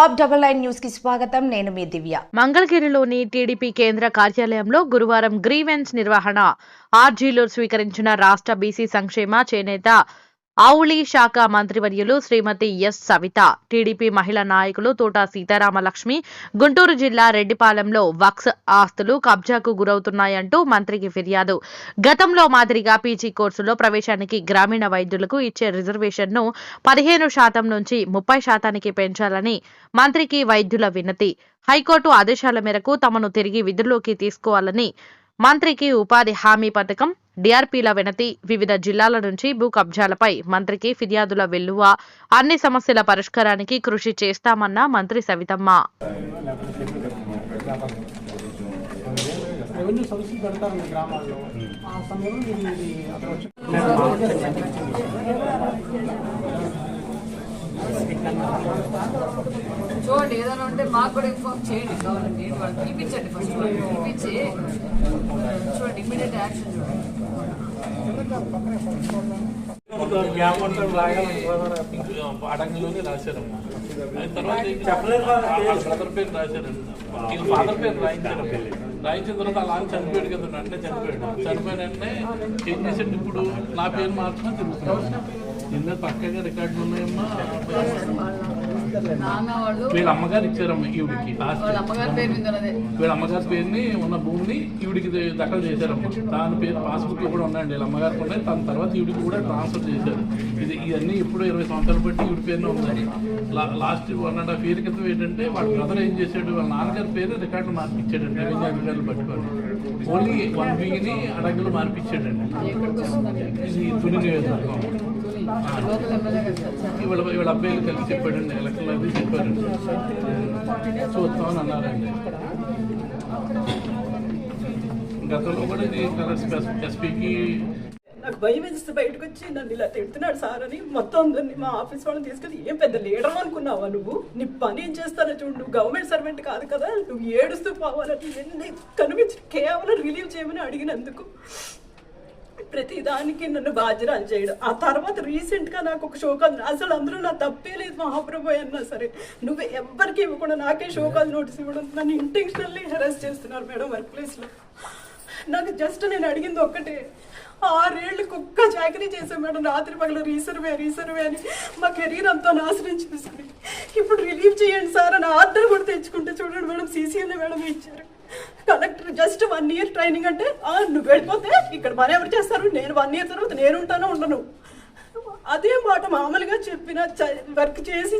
Top 99 news కి స్వాగతం. నేను మీ దివ్య. మంగళగిరిలోని టీడీపీ కేంద్ర కార్యాలయంలో గురువారం గ్రీవెన్స్ నిర్వహణ ఆర్జీలు స్వీకరించిన రాష్ట్ర బీసీ సంక్షేమ చేనేత ఆవులి శాఖ మంత్రివర్యులు శ్రీమతి ఎస్ సవిత, టీడీపీ మహిళా నాయకులు తోట సీతారామలక్ష్మి గుంటూరు జిల్లా రెడ్డిపాలెంలో వక్స్ ఆస్తులు కబ్జాకు గురవుతున్నాయంటూ మంత్రికి ఫిర్యాదు. గతంలో మాదిరిగా పీజీ కోర్సులో ప్రవేశానికి గ్రామీణ వైద్యులకు ఇచ్చే రిజర్వేషన్ను 15% నుంచి 30% పెంచాలని మంత్రికి వైద్యుల వినతి. హైకోర్టు ఆదేశాల మేరకు తమను తిరిగి విధుల్లోకి తీసుకోవాలని మంత్రికి ఉపాధి హామీ పథకం, డిఆర్పీల వినతి. వివిధ జిల్లాల నుంచి భూ కబ్జాలపై మంత్రికి ఫిర్యాదుల వెల్లువ. అన్ని సమస్యల పరిష్కారానికి కృషి చేస్తామన్న మంత్రి సవితమ్మ. చూడండి, ఏదైనా ఉంటే మాకు కూడా ఇన్ఫార్మ్ చేయండి. కావాలండి వాళ్ళు పిలిపించండి, ఫస్ట్ వాళ్ళు పిలిపించి చూడండి, ఇమీడియట్ యాక్షన్ చూడండి. అడంగిలోనే రాశారమ్మా. తర్వాత బ్రదర్ పేరు రాశారండి, ఫాదర్ పేరు రాయించారు. రాయించిన తర్వాత అలా చనిపోయాడు కదా, వెంటనే చనిపోయాడు. చనిపోయిన వెంటనే ఏం చేసాడు, ఇప్పుడు నా పేరు మాత్రమే తిరుగుతున్నాడు. నిన్న పక్కగా రికార్డులు ఉన్నాయమ్మా. వీళ్ళ అమ్మగారు ఇచ్చారమ్మా ఈవిడికి, వీళ్ళ అమ్మగారి పేరుని ఉన్న భూమిని ఈవిడికి దఖలు చేశారమ్మా. దాని పేరు పాస్బుక్ కూడా ఉన్నాయండి, వీళ్ళ అమ్మగారికి ఉన్నాయి. దాని తర్వాత ఈవిడికి కూడా ట్రాన్స్ఫర్ చేశారు. ఇవన్నీ ఇప్పుడు 20 సంవత్సరాలు బట్టి ఈవిడి పేరునే ఉందని. లాస్ట్ 1.5 year క్రితం ఏంటంటే వాళ్ళ బ్రదర్ ఏం చేశాడు, వాళ్ళ నాన్నగారి పేరు రికార్డులు మార్పిచ్చాడండి. రెవెన్యూ అధికారులు పట్టుకొని ఓన్లీ 1 వీక్ని అడంగులు మార్పిచ్చాడండి. ఇది తుని నియోజకవర్గం. వీళ్ళ అబ్బాయిలు కలిసి చెప్పాడండి, ఎలక్షన్లో అది చెప్పారండి, చూస్తామని అన్నారండి. గతంలో కూడా ఇది ఎస్పీకి నాకు భయం వేస్తే బయటకు వచ్చి నన్ను ఇలా తిడుతున్నాడు సార్ అని మొత్తం మా ఆఫీస్ వాళ్ళని తీసుకెళ్ళి, ఏం పెద్ద లీడర్ అనుకున్నావా నువ్వు? నీ పని ఏం చేస్తానో చూడు, నువ్వు గవర్నమెంట్ సర్వెంట్ కాదు కదా, నువ్వు ఏడుస్తూ పోవాలని కనిపించి కేవలం రిలీవ్ చేయమని అడిగినందుకు ప్రతిదానికి నన్ను బాధ్యరాలు చేయడం. ఆ తర్వాత రీసెంట్గా నాకు ఒక షోకాల్, అసలు అందరూ నా తప్పే లేదు మహాప్రభు అన్నా సరే, నువ్వు ఎవ్వరికి ఇవ్వకుండా నాకే షోకాల్ నోటీస్ ఇవ్వడం, నన్ను ఇంటెన్షనల్లీ హెరాస్ చేస్తున్నారు మేడం వర్క్ ప్లేస్లో. నాకు జస్ట్ నేను అడిగింది ఒక్కటే, 6 ఏళ్ళకి ఒక్క చాకరీ చేశాను మేడం, రాత్రి పగల రీసర్వే అని మా కెరీర్ అంతా నాశనం చేసుకుని ఇప్పుడు రిలీవ్ చేయండి సార్ అని ఆర్డర్ కూడా తెచ్చుకుంటే చూడండి మేడం, సీసీఎల్ఏ మేడం ఇచ్చారు. కలెక్టర్ జస్ట్ 1 year ట్రైనింగ్ అంటే నువ్వు వెళ్ళిపోతే ఇక్కడ పని ఎవరు చేస్తారు, నేను 1 year తర్వాత నేను ఉంటానో ఉండను, అదే మాట మామూలుగా చెప్పిన వర్క్ చేసి